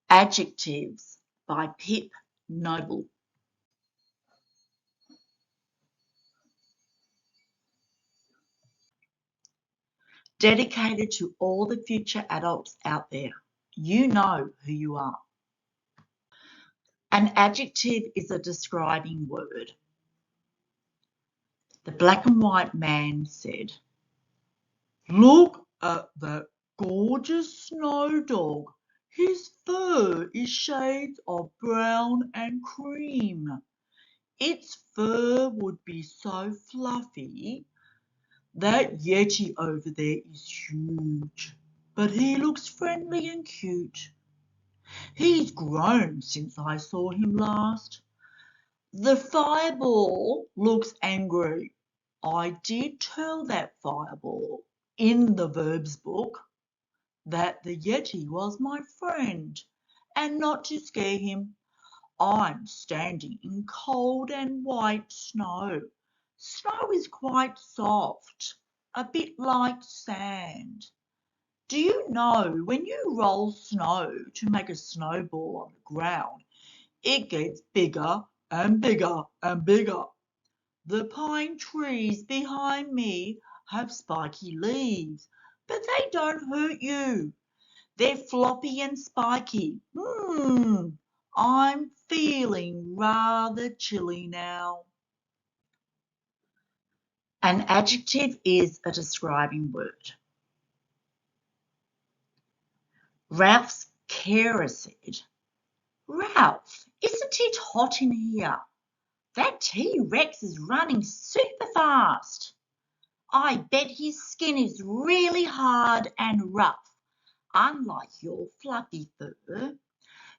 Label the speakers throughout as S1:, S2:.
S1: Adjectives by Pip Noble. Dedicated to all the future adults out there. You know who you are. An adjective is a describing word. The black and white man said, "Look at that gorgeous snow dog. His fur is shades of brown and cream. Its fur would be so fluffy. That Yeti over there is huge, but he looks friendly and cute. He's grown since I saw him last. The fireball looks angry. I did tell that fireball in the verbs book that the Yeti was my friend and not to scare him. I'm standing in cold and white snow. Snow is quite soft, a bit like sand. Do you know when you roll snow to make a snowball on the ground, it gets bigger and bigger and bigger. The pine trees behind me have spiky leaves, but they don't hurt you. They're floppy and spiky. I'm feeling rather chilly now." An adjective is a describing word. Ralph's carer said, "Ralph, isn't it hot in here? That T-Rex is running super fast. I bet his skin is really hard and rough, unlike your fluffy fur.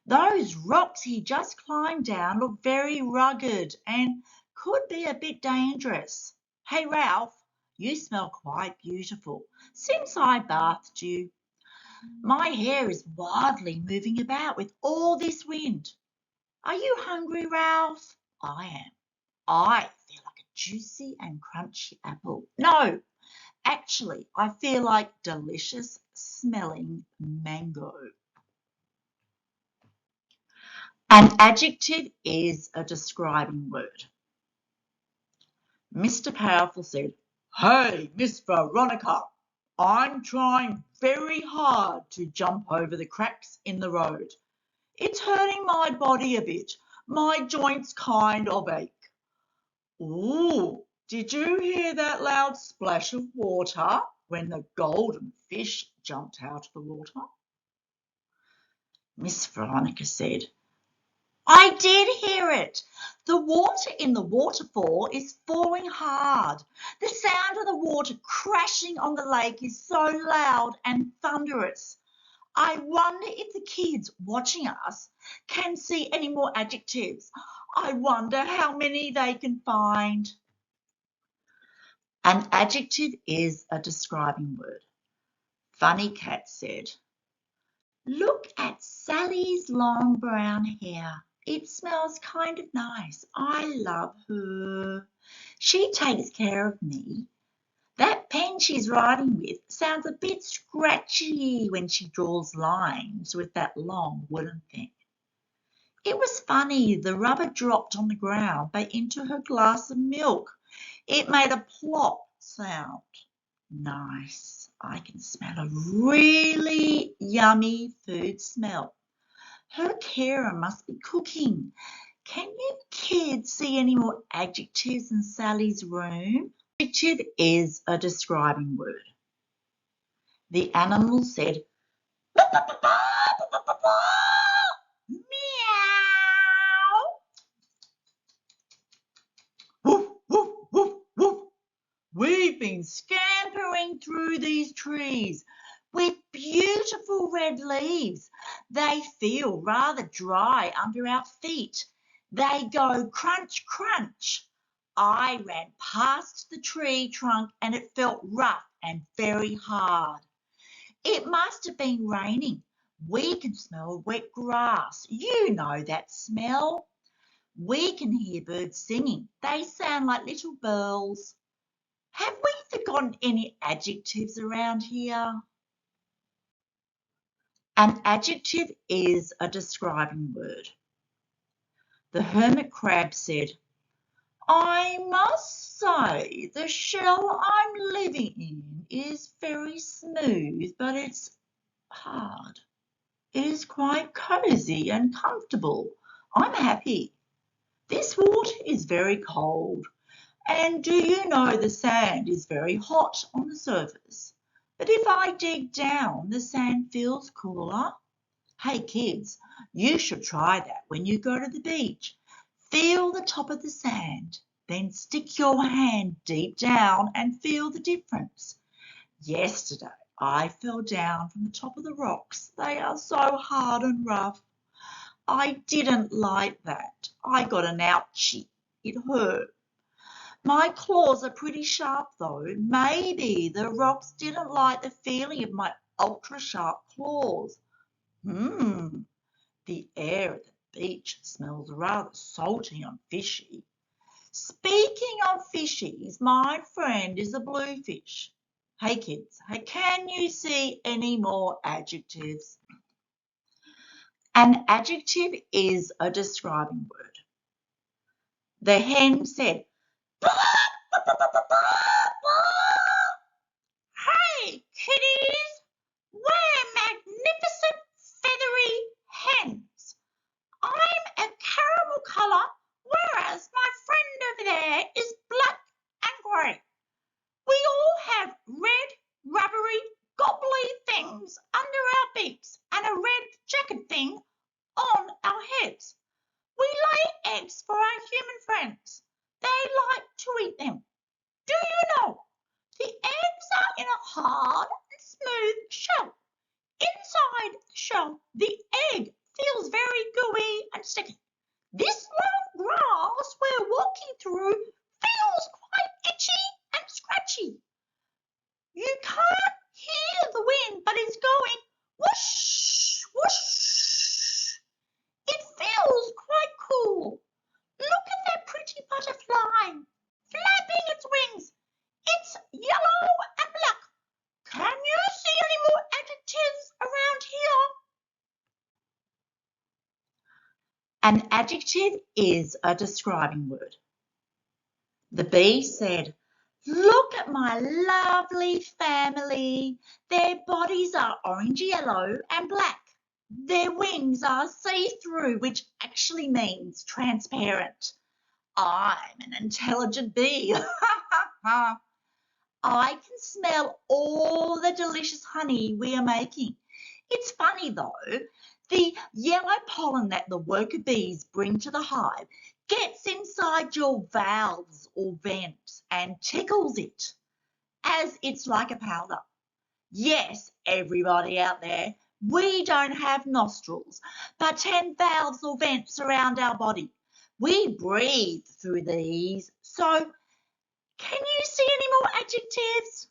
S1: Those rocks he just climbed down look very rugged and could be a bit dangerous. Hey, Ralph, you smell quite beautiful since I bathed you. My hair is wildly moving about with all this wind. Are you hungry, Ralph? I am. I feel like a juicy and crunchy apple. No, actually, I feel like delicious smelling mango." An adjective is a describing word. Mr. Powerful said, "Hey, Miss Veronica, I'm trying very hard to jump over the cracks in the road. It's hurting my body a bit. My joints kind of ache." "Ooh, did you hear that loud splash of water when the golden fish jumped out of the water?" Miss Veronica said, "I did hear it. The water in the waterfall is falling hard. The sound of the water crashing on the lake is so loud and thunderous. I wonder if the kids watching us can see any more adjectives. I wonder how many they can find." An adjective is a describing word. Funny Cat said, "Look at Sally's long brown hair. It smells kind of nice. I love her. She takes care of me. That pen she's writing with sounds a bit scratchy when she draws lines with that long wooden thing. It was funny, the rubber dropped on the ground but into her glass of milk. It made a plop sound. Nice. I can smell a really yummy food smell. Her carer must be cooking. Can you kids see any more adjectives in Sally's room?" Adjective is a describing word. The animal said, "Meow. Woof, woof, woof, woof. We've been scampering through these trees with beautiful red leaves. They feel rather dry under our feet. They go crunch, crunch. I ran past the tree trunk and it felt rough and very hard. It must have been raining. We can smell wet grass. You know that smell. We can hear birds singing. They sound like little bells. Have we forgotten any adjectives around here?" An adjective is a describing word. The hermit crab said, I must say the shell I'm living in is very smooth, but it's hard. It is quite cosy and comfortable. I'm happy. This water is very cold, and do you know the sand is very hot on the surface? But if I dig down, the sand feels cooler. Hey kids, you should try that when you go to the beach. Feel the top of the sand, then stick your hand deep down and feel the difference. Yesterday, I fell down from the top of the rocks. They are so hard and rough. I didn't like that. I got an ouchie. It hurt. My claws are pretty sharp though. Maybe the rocks didn't like the feeling of my ultra sharp claws. The air at the beach smells rather salty and fishy. Speaking of fishies, my friend is a bluefish. Hey kids, can you see any more adjectives? An adjective is a describing word. The hen said, hey kiddies, we're magnificent feathery hens. I'm a caramel colour, whereas my friend over there is black and grey. We all have red, rubbery, gobbly things under our beaks and a red jacket thing on our heads. We lay eggs for our human friends. They like to eat them. Do you know? The eggs are in a hard and smooth shell. Inside the shell, the egg feels very gooey and sticky. This long grass we're walking through feels quite itchy and scratchy. You can't hear the wind, but it's going whoosh, whoosh. It feels quite cool. Look at that pretty butterfly flapping its wings. It's yellow and black. Can you see any more adjectives around here? An adjective is a describing word. The bee said, look at my lovely family. Their bodies are orange, yellow and black. Their wings are see-through, which actually means transparent. I'm an intelligent bee. I can smell all the delicious honey we are making. It's funny though, the yellow pollen that the worker bees bring to the hive gets inside your valves or vents and tickles it, as it's like a powder. Yes, everybody out there, we don't have nostrils, but 10 valves or vents around our body. We breathe through these. So, can you see any more adjectives?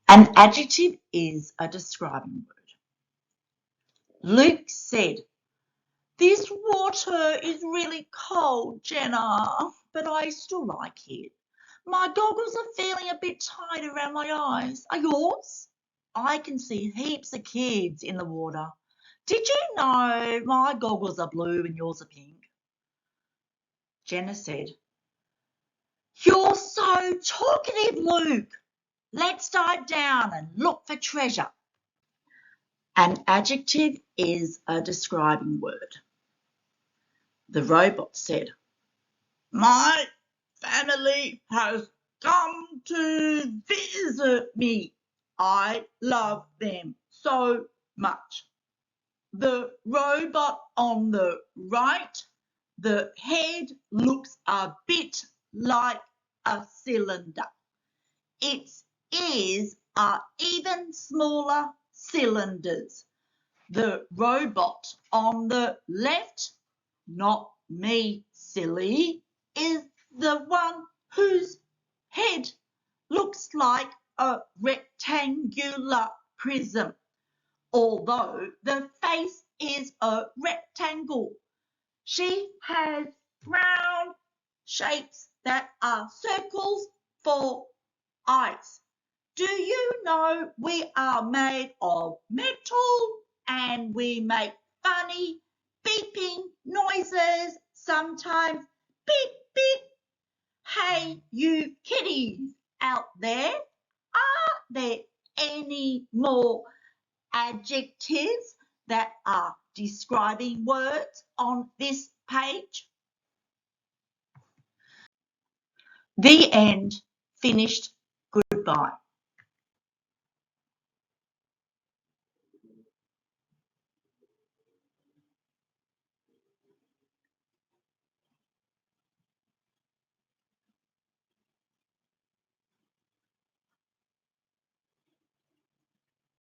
S1: An adjective is a describing word. Luke said, this water is really cold, Jenna, but I still like it. My goggles are feeling a bit tight around my eyes. Are yours? I can see heaps of kids in the water. Did you know my goggles are blue and yours are pink? Jenna said, you're so talkative, Luke. Let's dive down and look for treasure. An adjective is a describing word. The robot said, my family has come to visit me. I love them so much. The robot on the right, the head looks a bit like a cylinder. Its ears are even smaller cylinders. The robot on the left, not me, silly, is the one whose head looks like a rectangular prism, although the face is a rectangle. She has round shapes that are circles for eyes. Do you know we are made of metal and we make funny beeping noises sometimes? Beep, beep. Hey, you kitties out there, are there any more adjectives that are describing words on this page? The end. Finished. Goodbye.